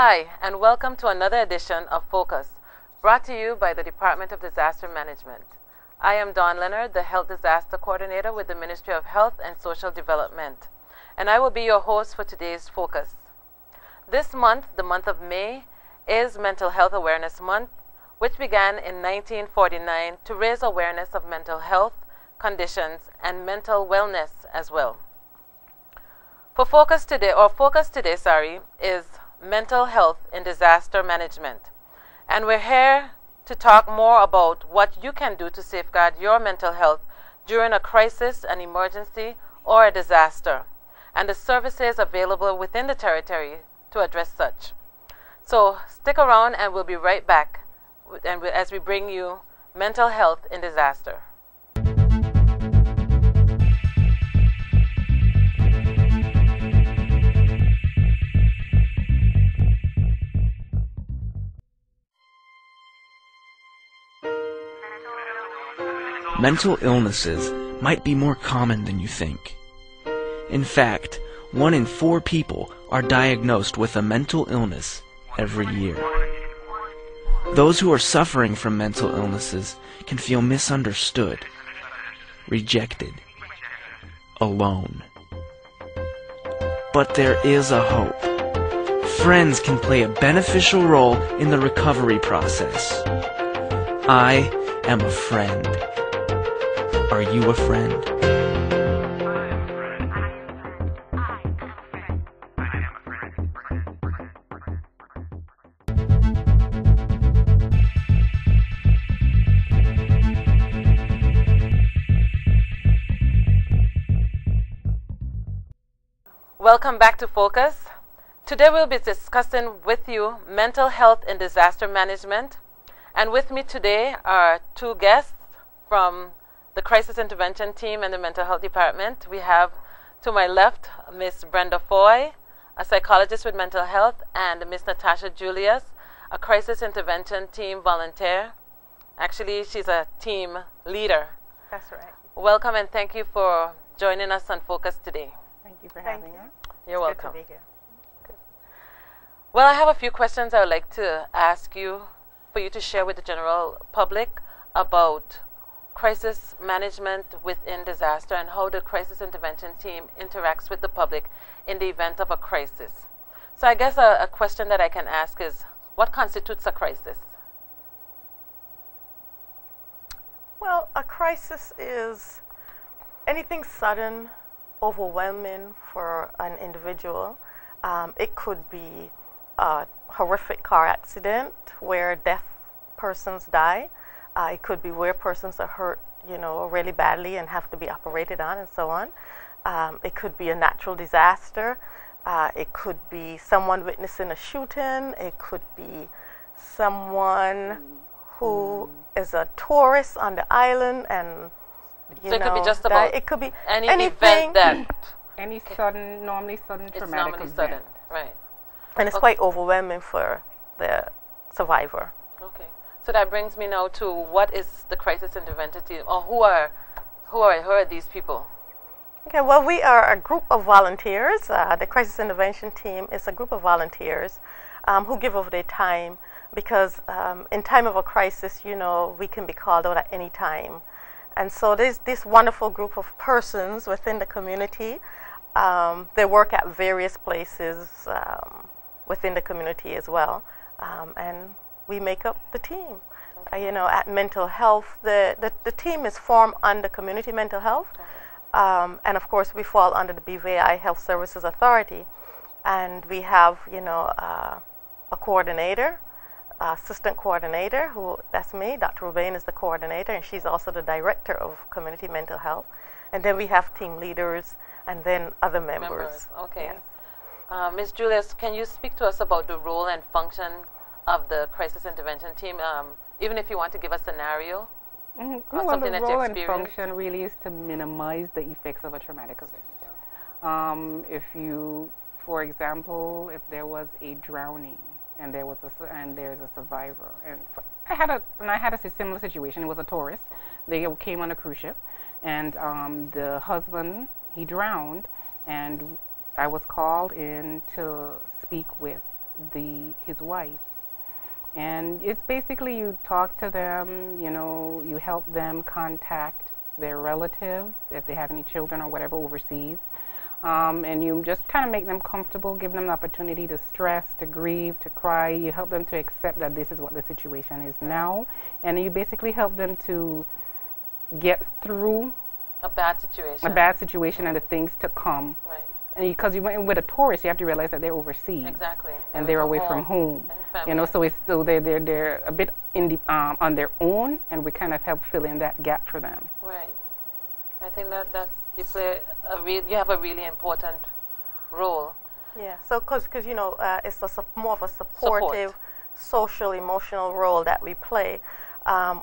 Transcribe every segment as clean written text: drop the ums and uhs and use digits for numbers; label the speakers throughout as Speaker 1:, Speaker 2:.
Speaker 1: Hi, and welcome to another edition of Focus, brought to you by the Department of Disaster Management. I am Leonard, the Health Disaster Coordinator with the Ministry of Health and Social Development, and I will be your host for today's Focus. This month, the month of May, is Mental Health Awareness Month, which began in 1949 to raise awareness of mental health conditions and mental wellness as well. Focus today, is mental health in disaster management. And we're here to talk more about what you can do to safeguard your mental health during a crisis, an emergency, or a disaster, and the services available within the territory to address such. So stick around and we'll be right back as we bring you mental health in disaster.
Speaker 2: Mental illnesses might be more common than you think. In fact, 1 in 4 people are diagnosed with a mental illness every year. Those who are suffering from mental illnesses can feel misunderstood, rejected, alone. But there is a hope. Friends can play a beneficial role in the recovery process. I am a friend. Are you a friend?
Speaker 1: Welcome back to Focus. Today we'll be discussing with you mental health in disaster management. And with me today are 2 guests from the Crisis Intervention Team and the Mental Health Department. We have, to my left, Ms. Brenda Foy, a psychologist with mental health, and Ms. NATASHA Julius, a Crisis Intervention Team volunteer. Actually, she's a team leader.
Speaker 3: That's right.
Speaker 1: Welcome and thank you for joining us on Focus today.
Speaker 3: Thank you for having us.
Speaker 1: You're welcome.
Speaker 3: Good to be here.
Speaker 1: Good. Well, I have a few questions I would like to ask you, for you to share with the general public about crisis management within disaster and how the crisis intervention team interacts with the public in the event of a crisis. So I guess a question that I can ask is, what constitutes a crisis?
Speaker 3: Well, a crisis is anything sudden, overwhelming for an individual. It could be a horrific car accident where deaf persons die. It could be where persons are hurt, really badly and have to be operated on and so on. It could be a natural disaster. It could be someone witnessing a shooting. It could be someone who is a tourist on the island and,
Speaker 1: so it could be just about
Speaker 3: it could be
Speaker 1: anything. Event that
Speaker 4: any sudden, normally sudden traumatic event.
Speaker 1: Sudden, right.
Speaker 3: And it's quite overwhelming for the survivor.
Speaker 1: Okay. So that brings me now to what is the crisis intervention team, or who are these people?
Speaker 3: Okay, well, we are a group of volunteers. The crisis intervention team is a group of volunteers who give of their time because in time of a crisis, we can be called out at any time. And so there's this wonderful group of persons within the community. They work at various places within the community as well. And we make up the team.
Speaker 1: Okay.
Speaker 3: At mental health, the team is formed under community mental health. Okay. And of course, we fall under the BVI Health Services Authority. And we have, a coordinator, assistant coordinator, that's me. Dr. Rubain is the coordinator, and she's also the director of community mental health. And then we have team leaders and then other members.
Speaker 1: Okay.
Speaker 3: Yes.
Speaker 1: Ms. Julius, can you speak to us about the role and function of the crisis intervention team, even if you want to give a scenario?
Speaker 4: Well,
Speaker 1: something
Speaker 4: the
Speaker 1: that you
Speaker 4: role and
Speaker 1: experienced?
Speaker 4: function really is to minimize the effects of a traumatic event. If you, for example, if there was a drowning and there's a survivor, and I had a similar situation. It was a tourist. They came on a cruise ship, and the husband, he drowned, and I was called in to speak with his wife. And it's basically you talk to them, you know, you help them contact their relatives if they have any children or whatever overseas. And you just kind of make them comfortable, give them the opportunity to stress, to grieve, to cry. You help them to accept that this is what the situation is now. And you basically help them to get through
Speaker 1: a bad situation
Speaker 4: and the things to come.
Speaker 1: Right.
Speaker 4: And because with a tourist, you have to realize that they're overseas.
Speaker 1: Exactly.
Speaker 4: And they're away from home. You know, so they're a bit on their own, and we kind of help fill in that gap for them.
Speaker 1: Right. I think that's you have a really important role.
Speaker 3: Yeah. So because you know it's more of a supportive, social, emotional role that we play,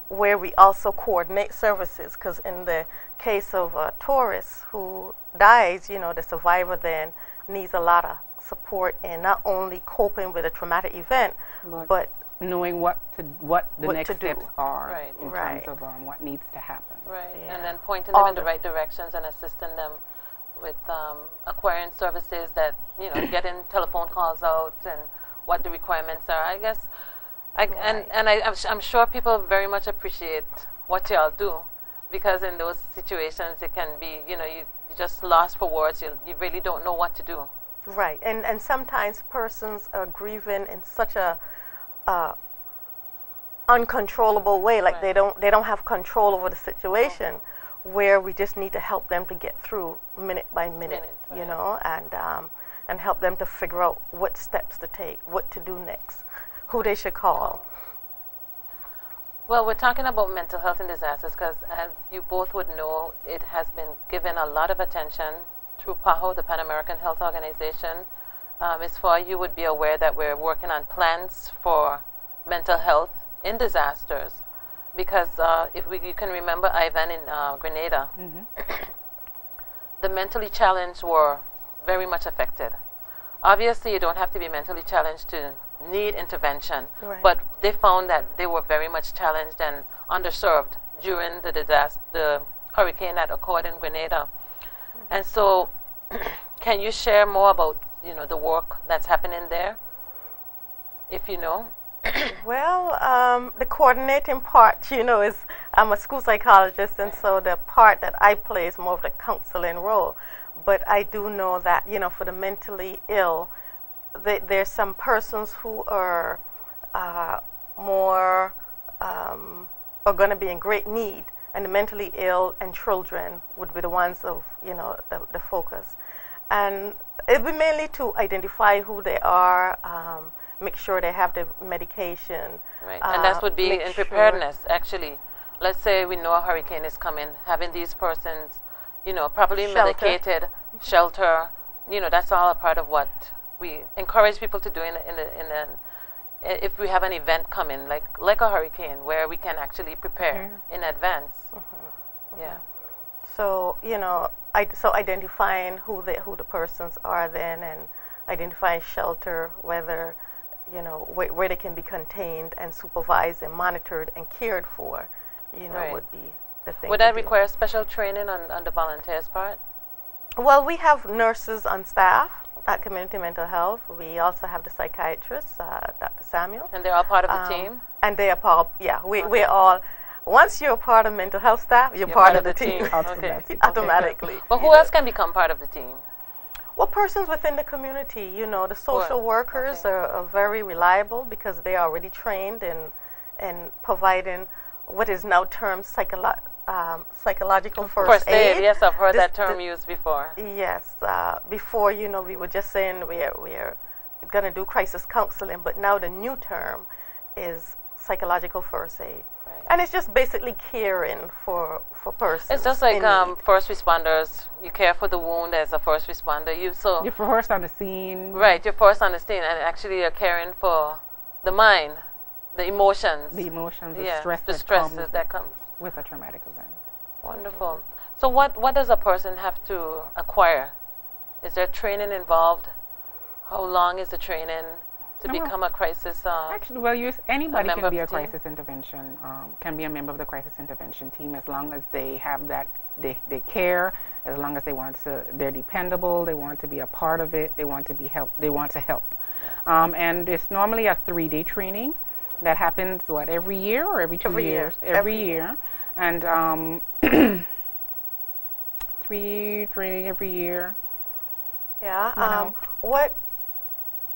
Speaker 3: where we also coordinate services. Because in the case of a tourist who dies, you know, the survivor then needs a lot of support in not only coping with a traumatic event, but
Speaker 4: knowing what the next steps are in
Speaker 3: right.
Speaker 4: terms of what needs to happen.
Speaker 1: Right,
Speaker 3: Yeah.
Speaker 1: and then pointing them in the right directions and assisting them with acquiring services that, you know, getting telephone calls out and what the requirements are. I guess, I'm sure people very much appreciate what y'all do, because in those situations it can be, you know, you just lost for words. You really don't know what to do.
Speaker 3: Right, and sometimes persons are grieving in such a uncontrollable way, like they don't have control over the situation, where we just need to help them to get through minute by minute, you know, and help them to figure out what steps to take, what to do next, who they should call.
Speaker 1: Well, we're talking about mental health and disasters because, as you both would know, it has been given a lot of attention through PAHO, the Pan American Health Organization. Ms. FAHIE, you would be aware that we're working on plans for mental health in disasters, because if you can remember Ivan in Grenada, the mentally challenged were very much affected. Obviously, you don't have to be mentally challenged to need intervention, but they found that they were very much challenged and underserved during the hurricane that occurred in Grenada. And so, can you share more about, you know, the work that's happening there, if you know?
Speaker 3: Well, the coordinating part, you know, is I'm a school psychologist, and so the part that I play is more of the counseling role. But I do know that, you know, for the mentally ill, there's some persons who are more are going to be in great need, and the mentally ill and children would be the ones of, you know, the focus. And it would be mainly to identify who they are, make sure they have the medication.
Speaker 1: Right, and that would be in preparedness, actually. Let's say we know a hurricane is coming, having these persons, you know, properly medicated, shelter, you know, that's all a part of what we encourage people to do if we have an event coming, like a hurricane, where we can actually prepare in advance. Yeah.
Speaker 3: So, you know, so identifying who the persons are then, and identifying shelter, whether, you know, where they can be contained and supervised and monitored and cared for, you know, would be the thing.
Speaker 1: Would that require special training on the volunteers' part?
Speaker 3: Well, we have nurses on staff at Community Mental Health. We also have the psychiatrist, Dr. Samuel.
Speaker 1: And they're all part of the team?
Speaker 3: And they are part, we're all, once you're part of mental health staff, you're part of the team. Automatically.
Speaker 1: But who else can become part of the team?
Speaker 3: Well, persons within the community, you know, the social workers are very reliable because they are already trained in providing what is now termed psychological first aid.
Speaker 1: Yes, I've heard that term used before.
Speaker 3: Yes, before, you know, we were just saying we're going to do crisis counseling, but now the new term is psychological first aid. Right. And it's just basically caring for persons.
Speaker 1: It's just like first responders. You care for the wound as a first responder. You're
Speaker 4: first on the scene.
Speaker 1: Right, you're first on the scene, and actually you're caring for the mind, the emotions.
Speaker 4: The emotions,
Speaker 1: the stresses that comes
Speaker 4: with a traumatic event.
Speaker 1: Wonderful. So what does a person have to acquire? Is there training involved? How long is the training to become a crisis?
Speaker 4: Actually, well, anybody can be a crisis intervention, can be a member of the crisis intervention team, as long as they have that, they care, as long as they're dependable, they want to be a part of it, they want to be help, they want to help. And it's normally a 3-day training that happens, every year or every 2 years? Every year. And 3 training every year.
Speaker 3: Yeah.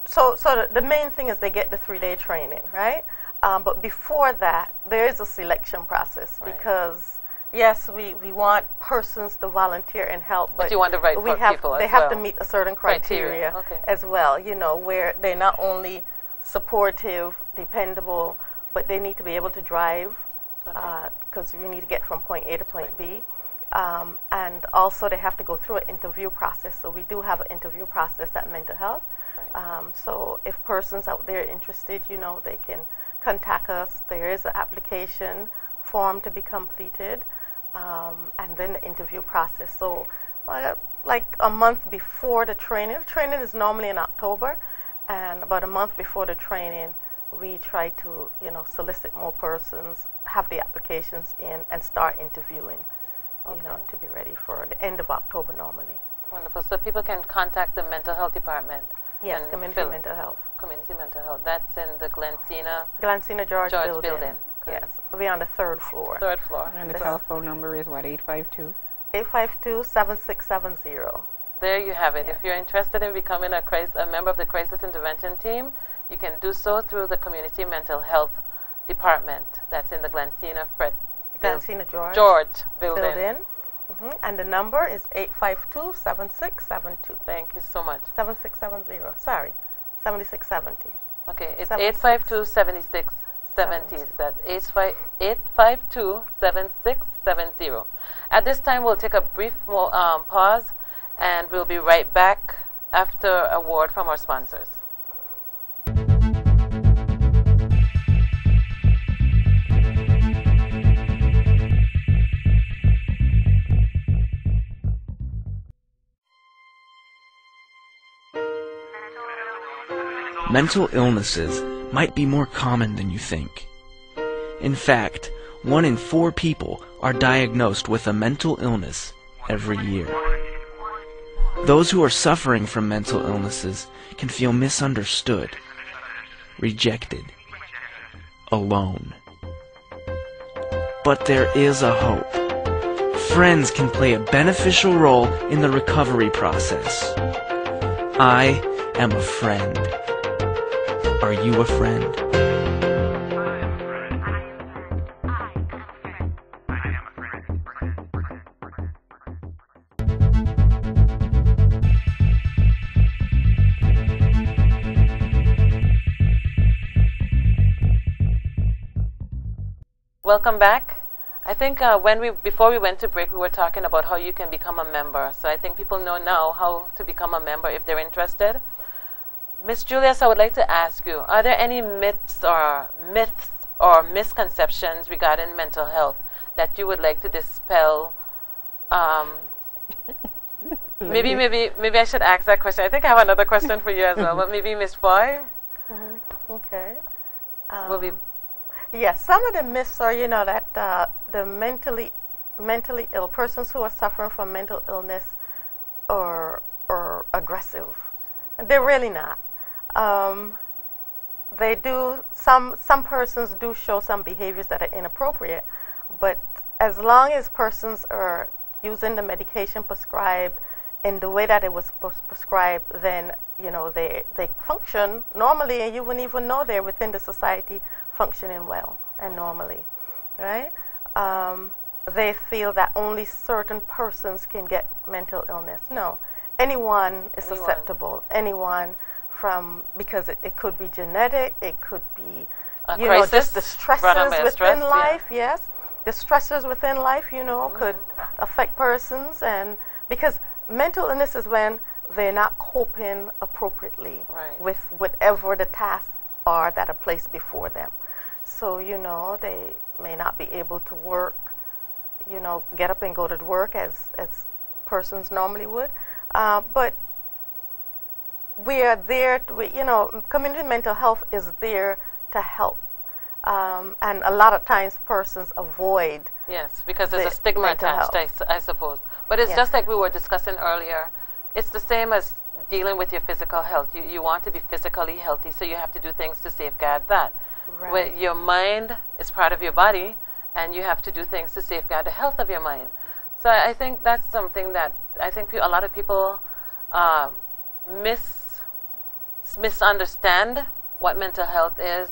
Speaker 3: So the main thing is they get the 3-day training, right? But before that, there is a selection process because, yes, we want persons to volunteer and help, but
Speaker 1: you want the right people
Speaker 3: they have to meet a certain criteria as well, where they're not only supportive, dependable, but they need to be able to drive because we need to get from point A to point B. And also they have to go through an interview process. So we do have an interview process at Mental Health. So if persons out there interested, they can contact us. There is an application form to be completed, and then the interview process. So like a month before the training is normally in October, and about a month before the training, we try to, solicit more persons, have the applications in, and start interviewing, to be ready for the end of October normally.
Speaker 1: Wonderful. So people can contact the mental health department.
Speaker 3: Yes, community mental health.
Speaker 1: Community mental health. That's in the Glencina
Speaker 3: George building.
Speaker 1: Yes.
Speaker 3: We're on the 3rd floor.
Speaker 1: 3rd floor.
Speaker 4: And the telephone number is what, 852?
Speaker 3: 852-7670.
Speaker 1: There you have it.
Speaker 3: Yeah.
Speaker 1: If you're interested in becoming a member of the crisis intervention team, you can do so through the community mental health department. That's in the Glencina
Speaker 3: George
Speaker 1: building.
Speaker 3: And the number is 852-7672.
Speaker 1: Thank you so much.
Speaker 3: 7670. Sorry, 7670.
Speaker 1: Okay, it's 852-7670. That's 852-7670. At this time, we'll take a brief pause, and we'll be right back after a word from our sponsors.
Speaker 2: Mental illnesses might be more common than you think. In fact, 1 in 4 people are diagnosed with a mental illness every year. Those who are suffering from mental illnesses can feel misunderstood, rejected, alone. But there is a hope. Friends can play a beneficial role in the recovery process. I am a friend. Are you a friend?
Speaker 1: Welcome back. I think before we went to break, we were talking about how you can become a member. So I think people know now how to become a member if they're interested. Ms. Julius, I would like to ask you, are there any myths or misconceptions regarding mental health that you would like to dispel? Maybe I should ask that question. I think I have another question for you as well, but maybe Ms. Foy?
Speaker 3: Okay.
Speaker 1: Yes,
Speaker 3: some of the myths are, that the mentally ill persons who are suffering from mental illness are aggressive. They're really not. They do. Some persons do show some behaviors that are inappropriate, but as long as persons are using the medication prescribed in the way that it was prescribed, then they function normally, and you wouldn't even know they're within the society functioning well and normally, right? They feel that only certain persons can get mental illness. No, anyone is susceptible. Anyone because it could be genetic, it could be just the stresses within life. Yes, the stresses within life, could affect persons, and because mental illness is when they're not coping appropriately with whatever the tasks are that are placed before them. So, they may not be able to work, get up and go to work as persons normally would. But we are there, community mental health is there to help. And a lot of times persons avoid.
Speaker 1: Yes, because there's a stigma attached, I suppose. But it's just like we were discussing earlier. It's the same as dealing with your physical health. You want to be physically healthy, so you have to do things to safeguard that.
Speaker 3: Right.
Speaker 1: Where your mind is part of your body, and you have to do things to safeguard the health of your mind. So I think that's something that I think a lot of people misunderstand what mental health is.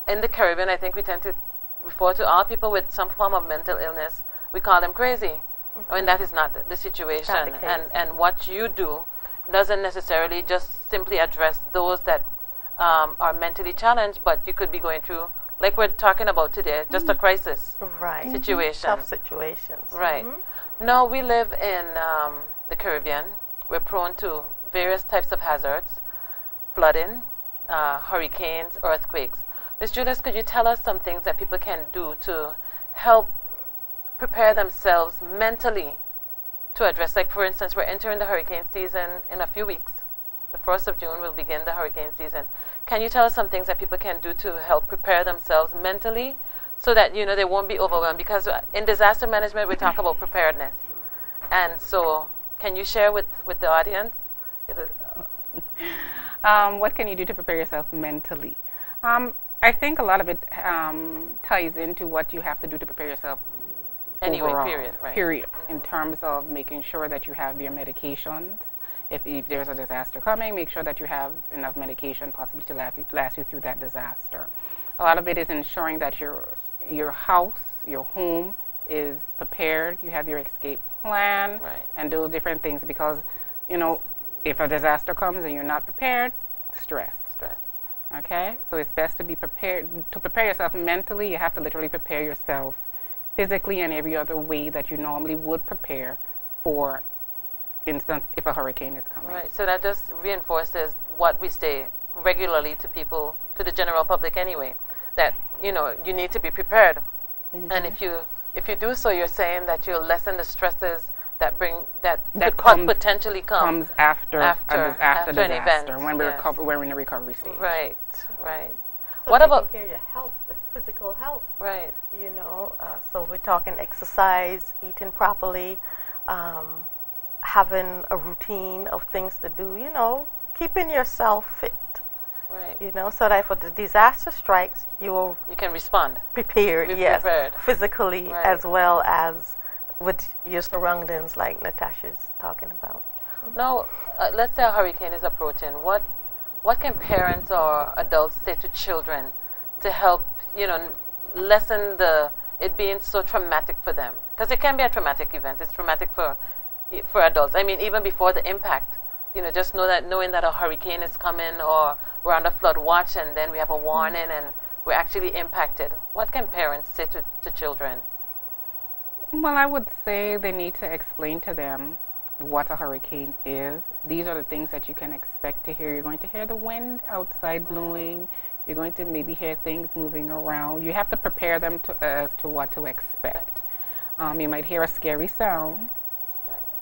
Speaker 1: In the Caribbean, I think we tend to refer to all people with some form of mental illness, we call them crazy. When that is not the situation.
Speaker 3: Not the case.
Speaker 1: And what you do doesn't necessarily just simply address those that are mentally challenged, but you could be going through, like we're talking about today, just a crisis
Speaker 3: Right.
Speaker 1: situation.
Speaker 3: Tough situations.
Speaker 1: Right. Now, we live in the Caribbean. We're prone to various types of hazards, flooding, hurricanes, earthquakes. Ms. Julius, could you tell us some things that people can do to help prepare themselves mentally to address, like for instance, we're entering the hurricane season in a few weeks. The 1st of June will begin the hurricane season. Can you tell us some things that people can do to help prepare themselves mentally so that, you know, they won't be overwhelmed? Because in disaster management, we talk about preparedness. And so can you share with the audience?
Speaker 4: What can you do to prepare yourself mentally? I think a lot of it ties into what you have to do to prepare yourself
Speaker 1: Anyway,
Speaker 4: overall,
Speaker 1: period, right.
Speaker 4: Period. In terms of making sure that you have your medications. If there's a disaster coming, make sure that you have enough medication possibly to last you through that disaster. A lot of it is ensuring that your house, your home is prepared. You have your escape plan and those different things, because, you know, if a disaster comes and you're not prepared, stress. Okay? So it's best to be prepared. To prepare yourself mentally, you have to literally prepare yourself physically and every other way that you normally would prepare for instance if a hurricane is coming.
Speaker 1: Right. So that just reinforces what we say regularly to people, to the general public anyway, that, you know, you need to be prepared. And if you do so, you're saying that you'll lessen the stresses that could potentially come
Speaker 4: after disaster
Speaker 1: an event,
Speaker 4: when we're in the recovery stage.
Speaker 1: Right.
Speaker 3: So
Speaker 1: What about
Speaker 3: taking care of your health, the physical health?
Speaker 1: Right.
Speaker 3: You know, so we're talking exercise, eating properly, having a routine of things to do, you know, keeping yourself fit.
Speaker 1: Right.
Speaker 3: You know, so that if the disaster strikes, you
Speaker 1: can respond.
Speaker 3: Prepared, yes.
Speaker 1: Prepared.
Speaker 3: Physically as well as with your surroundings, like Natasha's talking about.
Speaker 1: Now, let's say a hurricane is approaching. What can parents or adults say to children to help, you know, lessen it being so traumatic for them? Because it can be a traumatic event. It's traumatic for adults. I mean, even before the impact, you know, just knowing that a hurricane is coming, or we're under flood watch and then we have a warning and we're actually impacted. What can parents say to children?
Speaker 4: Well, I would say they need to explain to them what a hurricane is. These are the things that you can expect to hear. You're going to hear the wind outside blowing. You're going to maybe hear things moving around. You have to prepare them as to what to expect. You might hear a scary sound,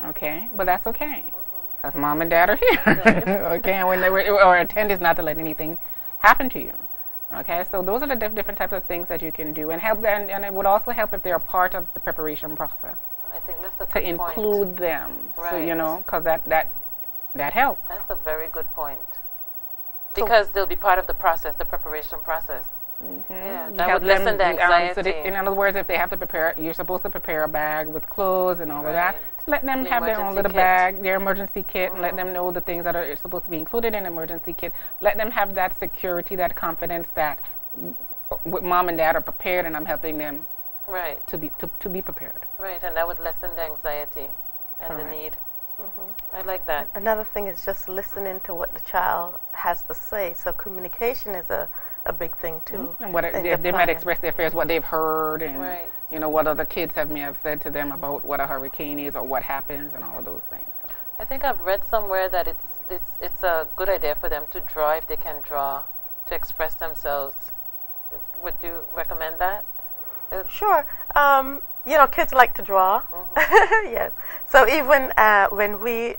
Speaker 4: okay, but that's okay, because mom and dad are here, okay, and when our intent is not to let anything happen to you. Okay, so those are the different types of things that you can do, and help, and it would also help if they're a part of the preparation process.
Speaker 1: I think that's a good
Speaker 4: to
Speaker 1: point.
Speaker 4: include them, so you know, because that helps.
Speaker 1: That's a very good point. Because they'll be part of the process, the preparation process. Yeah, that would lessen the anxiety.
Speaker 4: So in other words, if they have to prepare, you're supposed to prepare a bag with clothes and all of that. Let them have their own little bag, their emergency kit, and let them know the things that are supposed to be included in an emergency kit. Let them have that security, that confidence that mom and dad are prepared, and I'm helping them to be prepared.
Speaker 1: Right, and that would lessen the anxiety and the need. I like that.
Speaker 3: Another thing is just listening to what the child has to say. So communication is a big thing too.
Speaker 4: And they might express their fears, what they've heard, and you know, what other kids may have said to them about what a hurricane is or what happens, and all of those things.
Speaker 1: I think I've read somewhere that it's a good idea for them to draw if they can draw, to express themselves. Would you recommend that?
Speaker 3: Sure. You know, kids like to draw. Yes. So even when we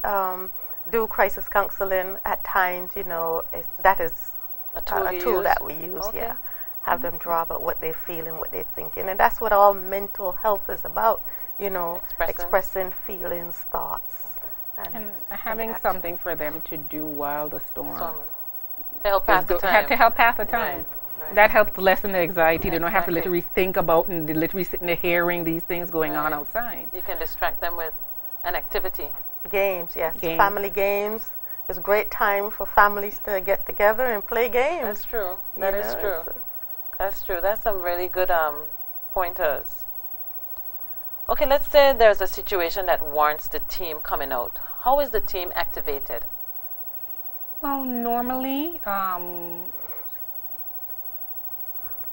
Speaker 3: do crisis counseling, at times, you know, that is a tool that we use. Yeah. Have them draw about what they're feeling, what they're thinking, and that's what all mental health is about. You know, expressing feelings, thoughts,
Speaker 4: And having something for them to do while the storm.
Speaker 1: To help pass the time.
Speaker 4: To help pass the time.
Speaker 1: Right.
Speaker 4: That helps lessen the anxiety. They don't have to
Speaker 1: Exactly.
Speaker 4: literally think about and literally sitting there hearing these things going on outside.
Speaker 1: You can distract them with an activity.
Speaker 3: Games, yes.
Speaker 4: Games.
Speaker 3: Family games. It's a great time for families to get together and play games.
Speaker 1: That's true. That
Speaker 3: You
Speaker 1: is
Speaker 3: know,
Speaker 1: true. That's true. That's some really good pointers. Okay, let's say there's a situation that warrants the team coming out. How is the team activated?
Speaker 4: Well, normally,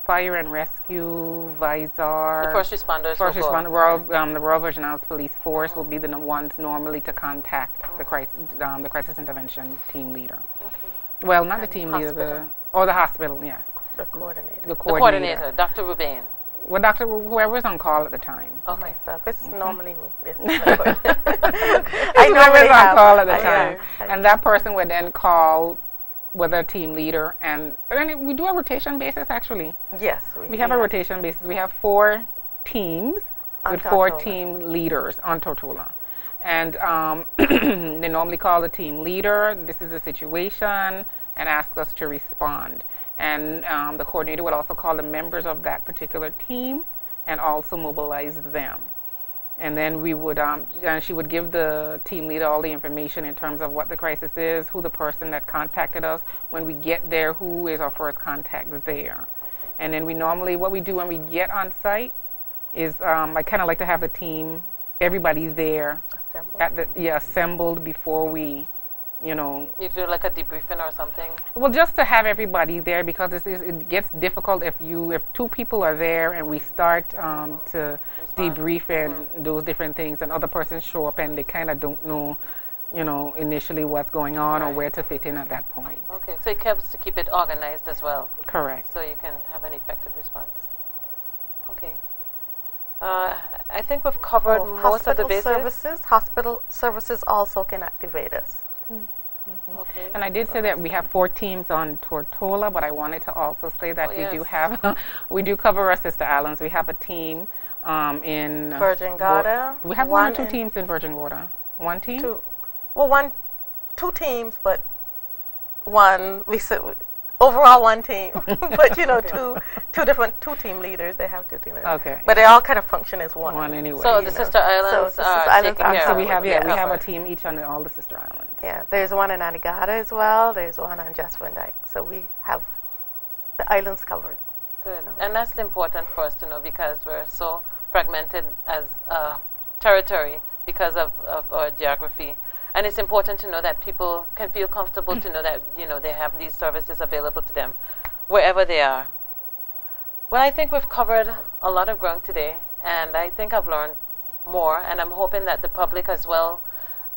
Speaker 4: fire and rescue, VISAR,
Speaker 1: The first responders
Speaker 4: First
Speaker 1: will go.
Speaker 4: responder, the Royal Virgin Islands Police Force will be the ones normally to contact the crisis intervention team leader.
Speaker 1: Okay.
Speaker 4: Well, not the
Speaker 3: And
Speaker 4: team
Speaker 3: hospital.
Speaker 4: leader, the hospital, yes.
Speaker 3: The coordinator.
Speaker 4: The
Speaker 1: The
Speaker 4: coordinator.
Speaker 1: coordinator, Dr. Rubain.
Speaker 4: Well, whoever's on call at the time.
Speaker 1: Okay.
Speaker 3: Myself. It's normally me. Yes.
Speaker 4: I know
Speaker 3: normally
Speaker 4: whoever's on
Speaker 3: have-
Speaker 4: call at the
Speaker 3: I-
Speaker 4: time.
Speaker 3: I-
Speaker 4: And that person would then call with a team leader. And we do a rotation basis, actually.
Speaker 3: Yes.
Speaker 4: We have a rotation basis. We have 4 teams
Speaker 3: On
Speaker 4: with 4
Speaker 3: Tortola.
Speaker 4: team leaders on Tortola. And they normally call the team leader, this is the situation, and ask us to respond. And the coordinator would also call the members of that particular team and also mobilize them. And then we would, and she would give the team leader all the information in terms of what the crisis is, who the person that contacted us, when we get there, who is our first contact there. And then we normally, what we do when we get on site is I kind of like to have the team, everybody there, assembled before we,
Speaker 1: You do like a debriefing or something?
Speaker 4: well, just to have everybody there, because it gets difficult if 2 people are there and we start to debrief and those different things, and other persons show up and they kind of don't know, initially what's going on or where to fit in at that point.
Speaker 1: Okay, so it helps to keep it organized as well,
Speaker 4: Correct.
Speaker 1: so you can have an effective response. Okay. I think we've covered most of the bases.
Speaker 3: Hospital services also can activate us.
Speaker 1: Okay.
Speaker 4: And I did say that we have 4 teams on Tortola, but I wanted to also say that we do
Speaker 1: yes.
Speaker 4: have, we do cover our sister islands. We have a team in
Speaker 3: Virgin Gorda.
Speaker 4: we have 1 or 2 teams in Virgin Gorda. 1 team?
Speaker 3: 2. Well, 2 teams, but overall 1 team. But two team leaders. They have 2 team leaders.
Speaker 4: Okay.
Speaker 3: But they all kind of function as one.
Speaker 4: One anyway.
Speaker 1: So the sister islands
Speaker 3: So
Speaker 1: are
Speaker 3: sister islands
Speaker 1: taking
Speaker 3: are
Speaker 1: care
Speaker 4: So
Speaker 1: of
Speaker 4: we
Speaker 1: it.
Speaker 4: have we have a
Speaker 1: Right.
Speaker 4: team each on all the sister islands.
Speaker 3: Yeah, there's one in Anegada as well. There's one on Just Van Dyke. So we have the islands covered.
Speaker 1: Good. And that's important for us to know, because we're so fragmented as a territory because of our geography. And it's important to know that people can feel comfortable to know that, they have these services available to them wherever they are. Well, I think we've covered a lot of ground today, and I think I've learned more, and I'm hoping that the public as well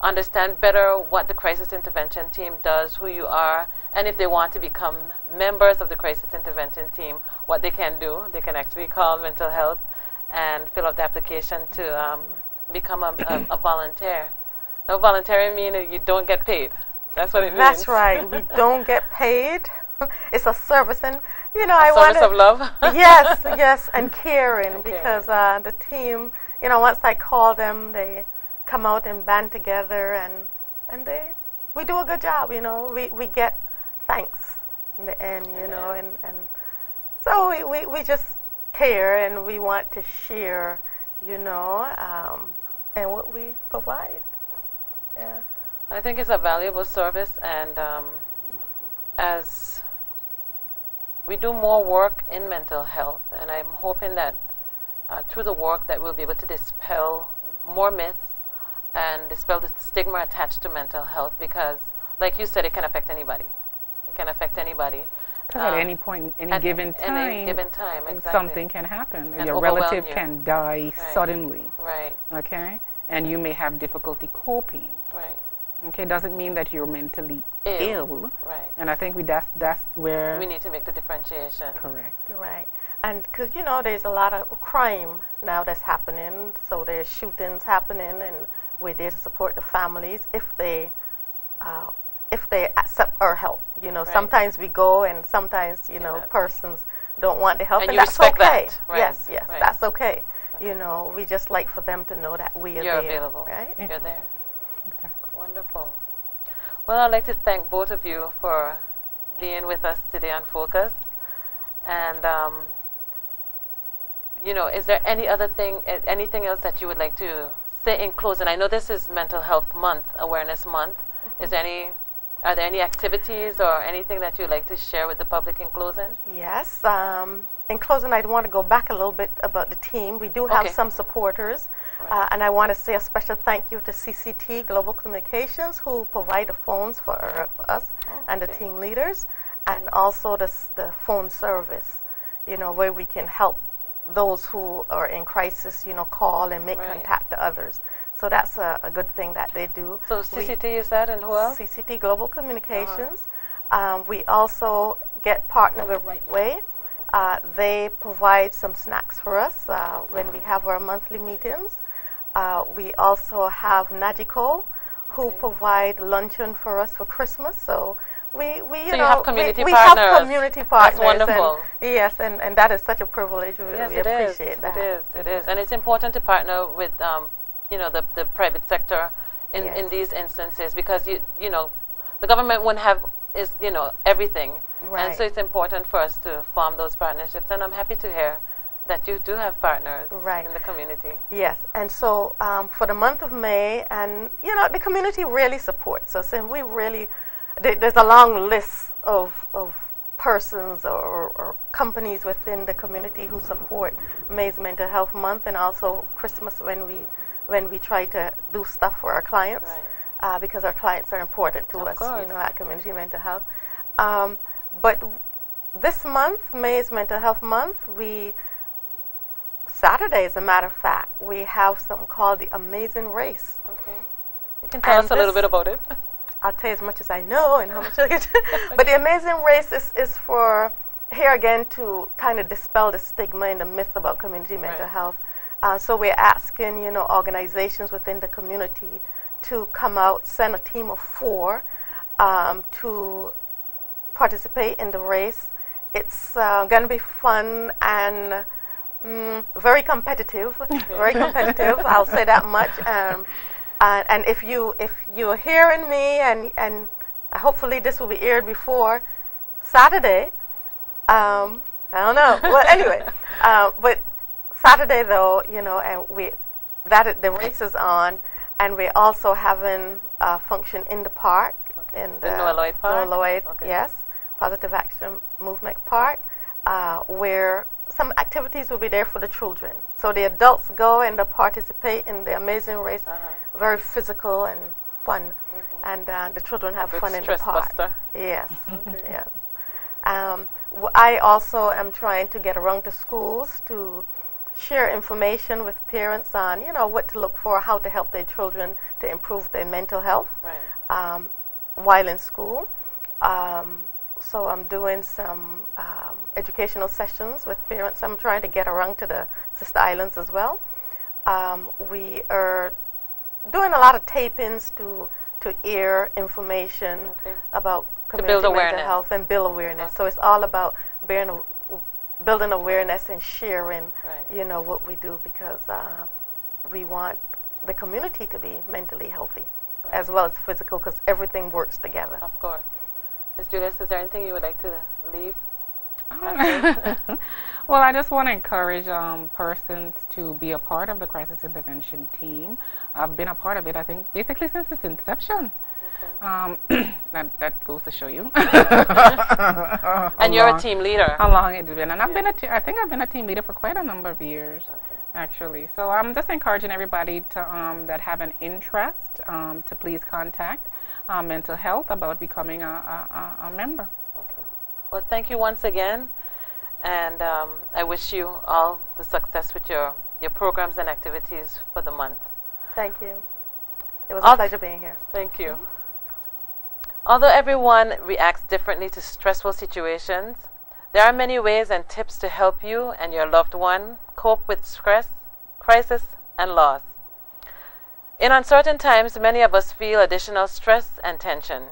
Speaker 1: understand better what the crisis intervention team does, who you are, and if they want to become members of the crisis intervention team, what they can do. They can actually call mental health and fill out the application to become a volunteer. Now, volunteering means you don't get paid. That's what it means.
Speaker 3: That's right. We don't get paid. It's a service, and
Speaker 1: Service of love.
Speaker 3: yes, and caring,
Speaker 1: And
Speaker 3: because the team, once I call them, they come out and band together, and we do a good job. We get thanks in the end, and so we just care, and we want to share, and what we provide. Yeah.
Speaker 1: I think it's a valuable service, and as we do more work in mental health, and I'm hoping that through the work that we'll be able to dispel more myths and dispel the stigma attached to mental health, because, like you said, it can affect anybody. It can affect anybody.
Speaker 4: Because at any point, any given time,
Speaker 1: exactly.
Speaker 4: something can happen.
Speaker 1: And
Speaker 4: Your
Speaker 1: overwhelm
Speaker 4: relative
Speaker 1: you.
Speaker 4: can die suddenly.
Speaker 1: Right,
Speaker 4: Okay? And you may have difficulty coping.
Speaker 1: right.
Speaker 4: Okay, doesn't mean that you're mentally ill.
Speaker 1: Right.
Speaker 4: And I think that's where
Speaker 1: We need to make the differentiation.
Speaker 4: correct.
Speaker 3: Right. And because, there's a lot of crime now that's happening. So there's shootings happening, and we're there to support the families if they accept our help. Sometimes we go, and sometimes, persons don't want the help.
Speaker 1: And
Speaker 3: And
Speaker 1: you
Speaker 3: that's
Speaker 1: respect
Speaker 3: okay.
Speaker 1: that, right,
Speaker 3: Yes,
Speaker 1: right.
Speaker 3: that's okay. We just like for them to know that we are
Speaker 1: You're
Speaker 3: there.
Speaker 1: available.
Speaker 3: Right?
Speaker 1: You're there.
Speaker 4: Exactly.
Speaker 1: Wonderful. Well, I'd like to thank both of you for being with us today on Focus. And, you know, is there anything else that you would like to say in closing? I know this is Mental Health Month, Awareness Month. Are there any activities or anything that you'd like to share with the public in closing?
Speaker 3: Yes. In closing, I want to go back a little bit about the team. We do have some supporters, and I want to say a special thank you to CCT Global Communications, who provide the phones for us and the team leaders, and also the phone service, you know, where we can help those who are in crisis, you know, call and make contact to others. So that's a good thing that they do.
Speaker 1: So CCT is that, and who else?
Speaker 3: CCT Global Communications. We also get partnered with Right Way. They provide some snacks for us when we have our monthly meetings. We also have Nagico, who provide luncheon for us for Christmas. So we
Speaker 1: have community
Speaker 3: we
Speaker 1: partners.
Speaker 3: Have community partners.
Speaker 1: That's wonderful.
Speaker 3: And, yes, and that is such a privilege.
Speaker 1: Yes,
Speaker 3: we appreciate that.
Speaker 1: It is, and it's important to partner with you know, the private sector in these instances, because you know, the government wouldn't have everything. And so it's important for us to form those partnerships, and I'm happy to hear that you do have partners in the community.
Speaker 3: Yes, and so for the month of May, and you know, the community really supports us, and we really, there's a long list of persons or companies within the community who support May's Mental Health Month, and also Christmas when we try to do stuff for our clients, because our clients are important to us, you know, at Community Mental Health. But this month, May's Mental Health Month, Saturday, as a matter of fact, we have something called the Amazing Race.
Speaker 1: Okay. You can tell us a little bit about it.
Speaker 3: I'll tell you as much as I know and how much I get. But the Amazing Race is for, here again, to kind of dispel the stigma and the myth about community mental health. So we're asking, you know, organizations within the community to come out, send a team of 4 to participate in the race. It's going to be fun and very competitive. Very competitive. I'll say that much. And if you're hearing me, and hopefully this will be aired before Saturday. I don't know. Well, anyway, but Saturday though, you know, and the race is on, and we're also having a function in the park, in the
Speaker 1: Noah Lloyd Park.
Speaker 3: Noah Lloyd, yes, Positive Action Movement Park, where some activities will be there for the children. So the adults go and they participate in the Amazing Race, very physical and fun, and the children have fun in the park. Buster. Yes, yes. I also am trying to get around to schools to share information with parents on, you know, what to look for, how to help their children to improve their mental health while in school. So I'm doing some educational sessions with parents. I'm trying to get around to the Sister Islands as well. We are doing a lot of tape-ins to air information about community mental health and build awareness. So it's all about building awareness and sharing, you know, what we do, because we want the community to be mentally healthy as well as physical, because everything works together.
Speaker 1: Of course. Ms. Julius, is there anything you would like to leave?
Speaker 4: Well, I just want to encourage persons to be a part of the crisis intervention team. I've been a part of it, I think, basically since its inception. That goes to show you.
Speaker 1: And you're a team leader.
Speaker 4: How long it's been, and I think I've been a team leader for quite a number of years, actually. So I'm just encouraging everybody to that have an interest to please contact Mental Health about becoming a member.
Speaker 1: Okay. Well, thank you once again, and I wish you all the success with your programs and activities for the month.
Speaker 3: Thank you. It was a pleasure being here.
Speaker 1: Thank you. Although everyone reacts differently to stressful situations, there are many ways and tips to help you and your loved one cope with stress, crisis, and loss. In uncertain times, many of us feel additional stress and tension.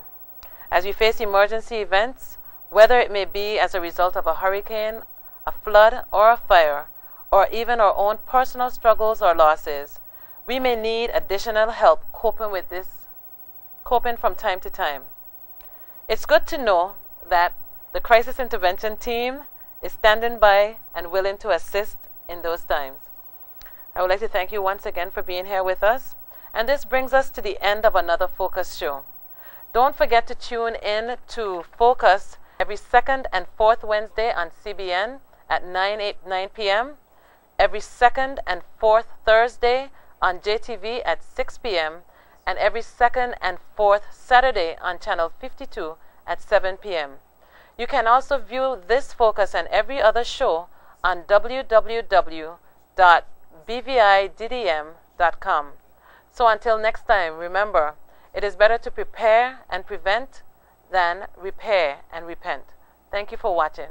Speaker 1: As we face emergency events, whether it may be as a result of a hurricane, a flood, or a fire, or even our own personal struggles or losses, we may need additional help coping with this coping from time to time. It's good to know that the crisis intervention team is standing by and willing to assist in those times. I would like to thank you once again for being here with us. And this brings us to the end of another Focus show. Don't forget to tune in to Focus every second and fourth Wednesday on CBN at 9 p.m., every second and fourth Thursday on JTV at 6 p.m., and every second and fourth Saturday on Channel 52 at 7 p.m. You can also view this Focus and every other show on www.bviddm.com. So until next time, remember, it is better to prepare and prevent than repair and repent. Thank you for watching.